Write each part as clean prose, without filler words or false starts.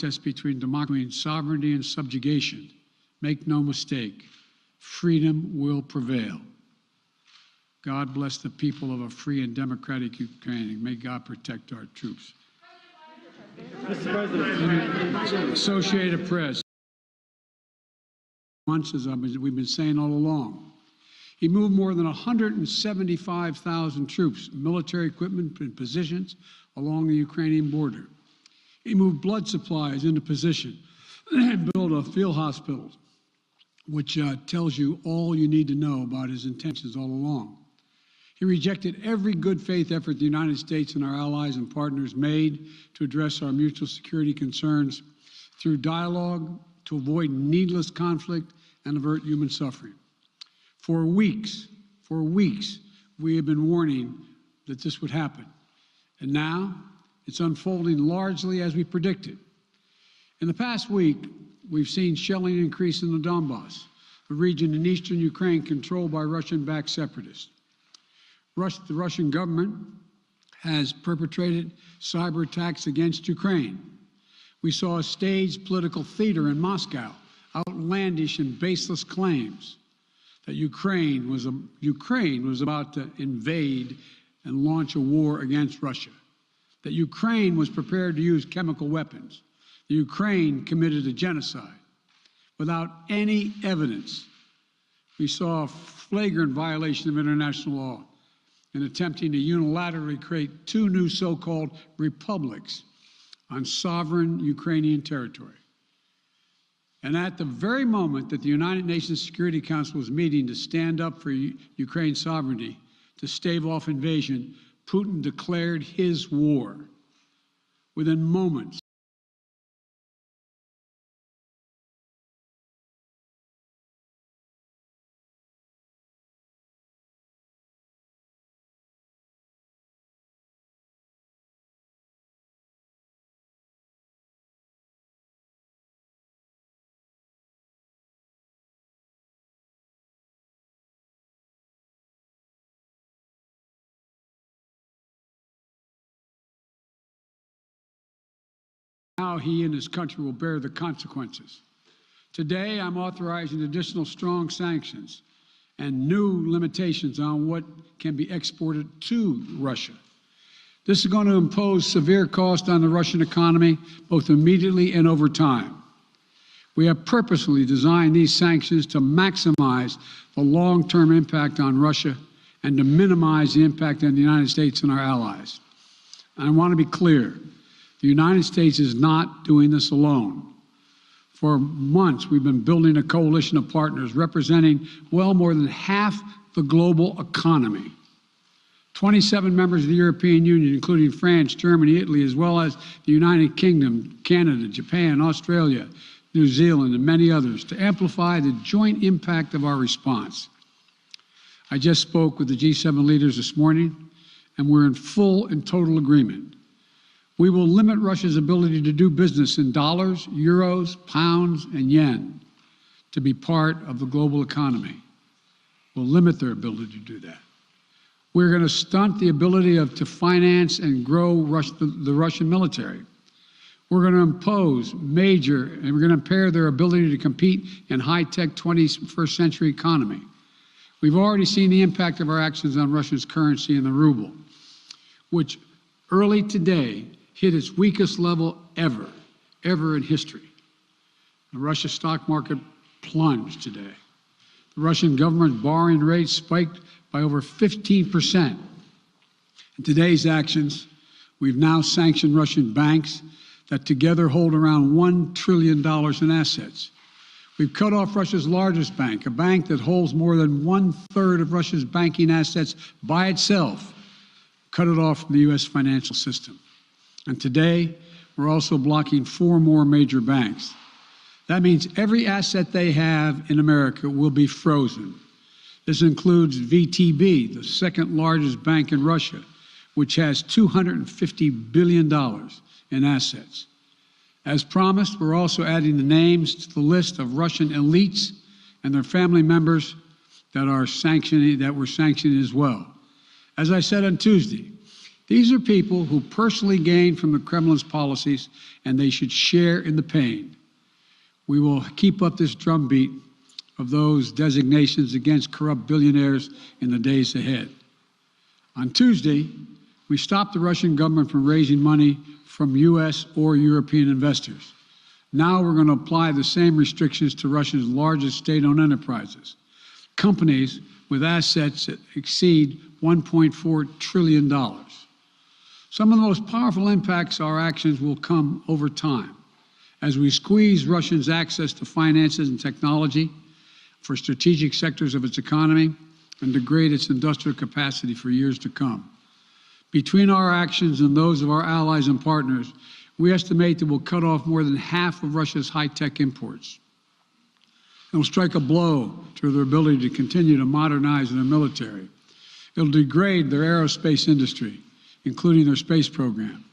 contest between democracy and sovereignty and subjugation. Make no mistake, freedom will prevail. God bless the people of a free and democratic Ukraine. May God protect our troops. Mr. President. Associated Press. Months, as we've been saying all along. He moved more than 175,000 troops, military equipment, and positions along the Ukrainian border. He moved blood supplies into position and built a field hospital, which tells you all you need to know about his intentions all along. He rejected every good faith effort the United States and our allies and partners made to address our mutual security concerns through dialogue to avoid needless conflict and avert human suffering. For weeks, we have been warning that this would happen. And now it's unfolding largely as we predicted. In the past week, we've seen shelling increase in the Donbass, a region in eastern Ukraine controlled by Russian-backed separatists. The Russian government has perpetrated cyber attacks against Ukraine. We saw a staged political theater in Moscow, outlandish and baseless claims that Ukraine was about to invade and launch a war against Russia, that Ukraine was prepared to use chemical weapons, that Ukraine committed a genocide. Without any evidence, we saw a flagrant violation of international law in attempting to unilaterally create two new so-called republics on sovereign Ukrainian territory. And at the very moment that the United Nations Security Council was meeting to stand up for Ukraine's sovereignty, to stave off invasion, Putin declared his war. Within moments, how he and his country will bear the consequences. Today, I'm authorizing additional strong sanctions and new limitations on what can be exported to Russia. This is going to impose severe cost on the Russian economy, both immediately and over time. We have purposely designed these sanctions to maximize the long-term impact on Russia and to minimize the impact on the United States and our allies. And I want to be clear. The United States is not doing this alone. For months, we've been building a coalition of partners representing well more than half the global economy. 27 members of the European Union, including France, Germany, Italy, as well as the United Kingdom, Canada, Japan, Australia, New Zealand, and many others, to amplify the joint impact of our response. I just spoke with the G7 leaders this morning, and we're in full and total agreement. We will limit Russia's ability to do business in dollars, euros, pounds, and yen to be part of the global economy. We'll limit their ability to do that. We're going to stunt the ability to finance and grow the Russian military. We're going to impose and we're going to impair their ability to compete in high-tech 21st century economy. We've already seen the impact of our actions on Russia's currency and the ruble, which early today hit its weakest level ever in history. The Russia stock market plunged today. The Russian government borrowing rate spiked by over 15%. In today's actions, we've now sanctioned Russian banks that together hold around $1 trillion in assets. We've cut off Russia's largest bank, a bank that holds more than 1/3 of Russia's banking assets by itself, cut it off from the U.S. financial system. And today, we're also blocking 4 more major banks. That means every asset they have in America will be frozen. This includes VTB, the second largest bank in Russia, which has $250 billion in assets. As promised, we're also adding the names to the list of Russian elites and their family members that we're sanctioning as well. As I said on Tuesday, These are people who personally gain from the Kremlin's policies, and they should share in the pain. We will keep up this drumbeat of those designations against corrupt billionaires in the days ahead. On Tuesday, we stopped the Russian government from raising money from U.S. or European investors. Now we're going to apply the same restrictions to Russia's largest state-owned enterprises, companies with assets that exceed $1.4 trillion. Some of the most powerful impacts of our actions will come over time as we squeeze Russia's access to finances and technology for strategic sectors of its economy and degrade its industrial capacity for years to come. Between our actions and those of our allies and partners, we estimate that we'll cut off more than half of Russia's high-tech imports. It will strike a blow to their ability to continue to modernize their military. It'll degrade their aerospace industry, including their space program.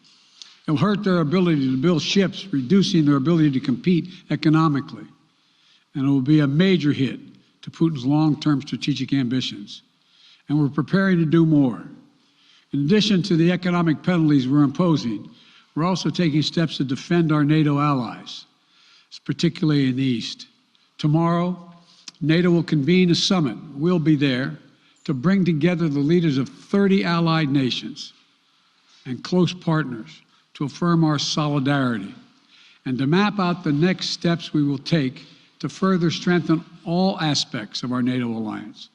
It'll hurt their ability to build ships, reducing their ability to compete economically. And it will be a major hit to Putin's long-term strategic ambitions. And we're preparing to do more. In addition to the economic penalties we're imposing, we're also taking steps to defend our NATO allies, particularly in the East. Tomorrow, NATO will convene a summit. We'll be there to bring together the leaders of 30 allied nations and close partners to affirm our solidarity and to map out the next steps we will take to further strengthen all aspects of our NATO alliance.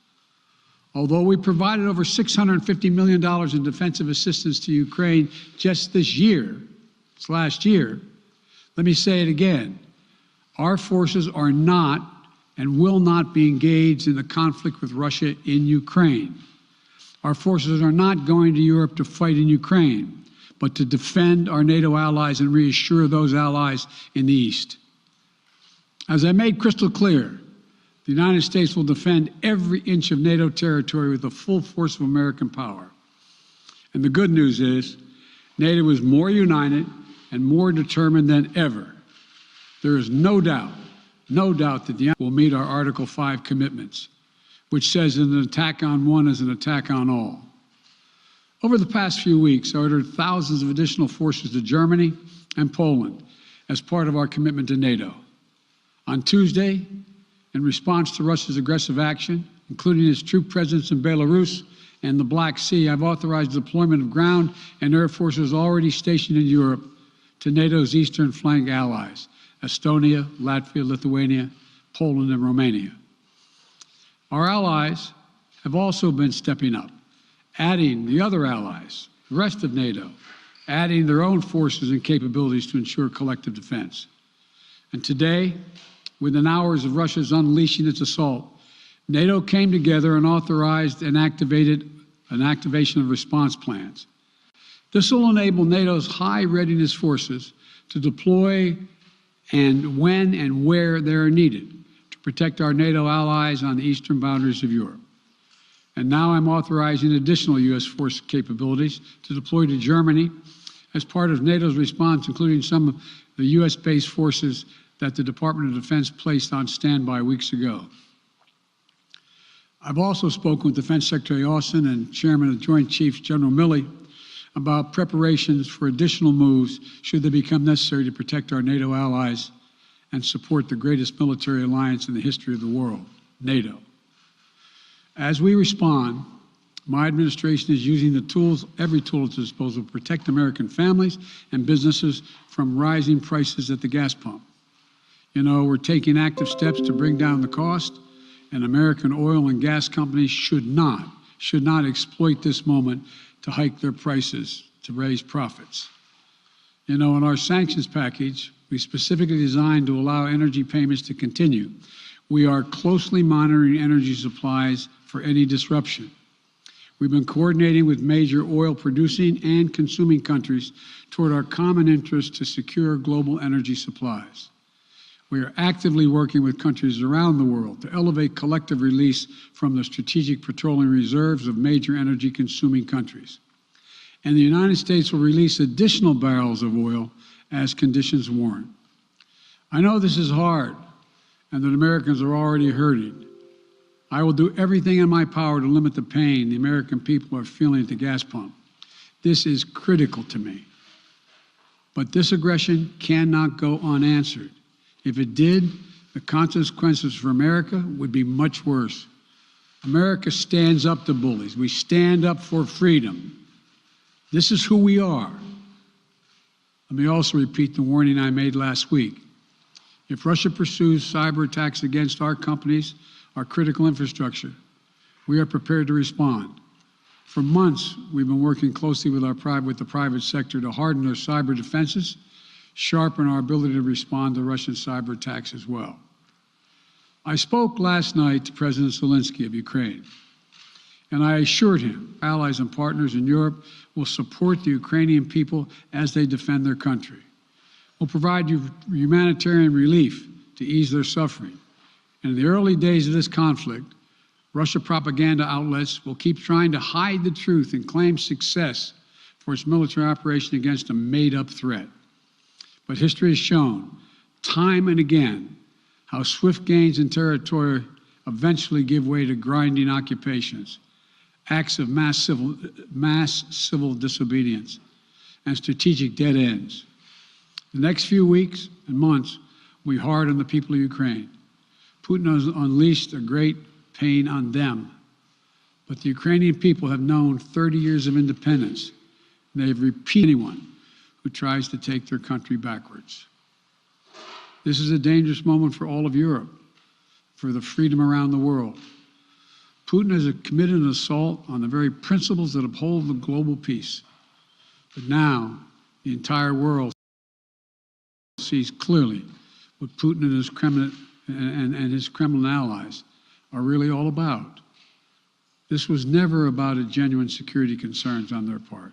Although we provided over $650 million in defensive assistance to Ukraine just this last year, let me say it again. Our forces are not and will not be engaged in the conflict with Russia in Ukraine. Our forces are not going to Europe to fight in Ukraine, but to defend our NATO allies and reassure those allies in the East. As I made crystal clear, the United States will defend every inch of NATO territory with the full force of American power. And the good news is, NATO is more united and more determined than ever. There is no doubt that the United States will meet our Article 5 commitments, which says that an attack on one is an attack on all. Over the past few weeks, I ordered thousands of additional forces to Germany and Poland as part of our commitment to NATO. On Tuesday, in response to Russia's aggressive action, including its troop presence in Belarus and the Black Sea, I've authorized the deployment of ground and air forces already stationed in Europe to NATO's eastern flank allies, Estonia, Latvia, Lithuania, Poland, and Romania. Our allies have also been stepping up, adding the other allies, the rest of NATO, adding their own forces and capabilities to ensure collective defense. And today, within hours of Russia's unleashing its assault, NATO came together and authorized and activated an activation of response plans. This will enable NATO's high readiness forces to deploy and when and where they are needed to protect our NATO allies on the eastern boundaries of Europe. And now I'm authorizing additional U.S. force capabilities to deploy to Germany as part of NATO's response, including some of the U.S.-based forces that the Department of Defense placed on standby weeks ago. I've also spoken with Defense Secretary Austin and Chairman of the Joint Chiefs, General Milley, about preparations for additional moves should they become necessary to protect our NATO allies and support the greatest military alliance in the history of the world, NATO. As we respond, my administration is using the tools, every tool at its disposal, to protect American families and businesses from rising prices at the gas pump. You know, we're taking active steps to bring down the cost, and American oil and gas companies should not exploit this moment to hike their prices to raise profits. You know, in our sanctions package, we specifically designed to allow energy payments to continue. We are closely monitoring energy supplies for any disruption. We've been coordinating with major oil producing and consuming countries toward our common interest to secure global energy supplies. We are actively working with countries around the world to elevate collective release from the strategic petroleum reserves of major energy consuming countries. And the United States will release additional barrels of oil as conditions warrant. I know this is hard and that Americans are already hurting. I will do everything in my power to limit the pain the American people are feeling at the gas pump. This is critical to me. But this aggression cannot go unanswered. If it did, the consequences for America would be much worse. America stands up to bullies. We stand up for freedom. This is who we are. Let me also repeat the warning I made last week. If Russia pursues cyber attacks against our companies, our critical infrastructure, we are prepared to respond. For months, we've been working closely with the private sector to harden their cyber defenses, sharpen our ability to respond to Russian cyber attacks as well. I spoke last night to President Zelensky of Ukraine, and I assured him allies and partners in Europe will support the Ukrainian people as they defend their country. We'll provide humanitarian relief to ease their suffering. And in the early days of this conflict, Russia propaganda outlets will keep trying to hide the truth and claim success for its military operation against a made-up threat. But history has shown, time and again, how swift gains in territory eventually give way to grinding occupations, acts of mass civil disobedience, and strategic dead ends. The next few weeks and months will be hard on the people of Ukraine. Putin has unleashed a great pain on them, but the Ukrainian people have known 30 years of independence, and they have repeated anyone who tries to take their country backwards. This is a dangerous moment for all of Europe, for the freedom around the world. Putin has committed an assault on the very principles that uphold the global peace. But now, the entire world sees clearly what Putin and his Kremlin allies are really all about. This was never about a genuine security concerns on their part.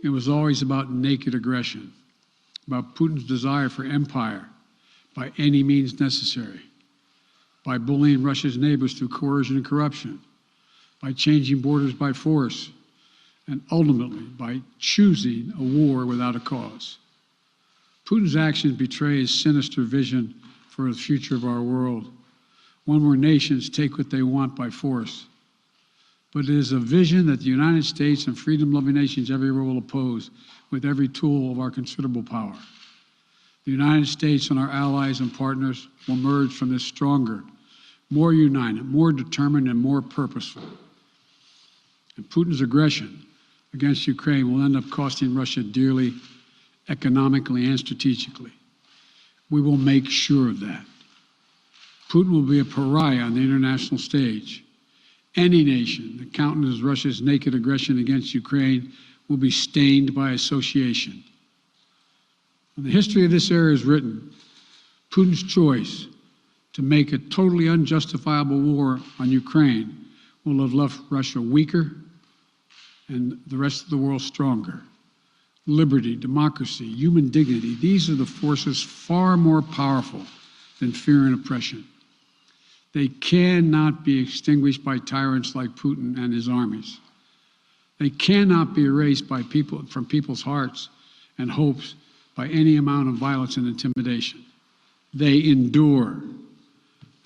It was always about naked aggression, about Putin's desire for empire by any means necessary, by bullying Russia's neighbors through coercion and corruption, by changing borders by force, and ultimately by choosing a war without a cause. Putin's actions betray his sinister vision for the future of our world, one where nations take what they want by force. But it is a vision that the United States and freedom-loving nations everywhere will oppose with every tool of our considerable power. The United States and our allies and partners will emerge from this stronger, more united, more determined, and more purposeful. And Putin's aggression against Ukraine will end up costing Russia dearly, economically and strategically. We will make sure of that. Putin will be a pariah on the international stage. Any nation that countenances Russia's naked aggression against Ukraine will be stained by association. When the history of this era is written, Putin's choice to make a totally unjustifiable war on Ukraine will have left Russia weaker and the rest of the world stronger. Liberty, democracy, human dignity, these are the forces far more powerful than fear and oppression. They cannot be extinguished by tyrants like Putin and his armies. They cannot be erased by from people's hearts and hopes by any amount of violence and intimidation. They endure.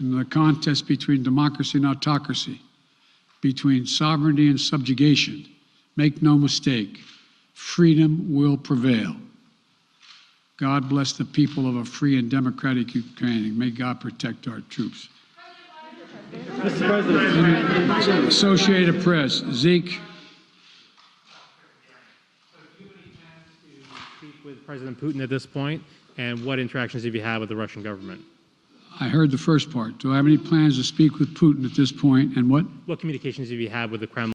In the contest between democracy and autocracy, between sovereignty and subjugation, make no mistake, freedom will prevail. God bless the people of a free and democratic Ukraine. May God protect our troops. Mr. President. Associated Press, Zeke. Do you have any plans to speak with President Putin at this point, and what interactions have you had with the Russian government? I heard the first part. Do I have any plans to speak with Putin at this point, and what? What communications have you had with the Kremlin?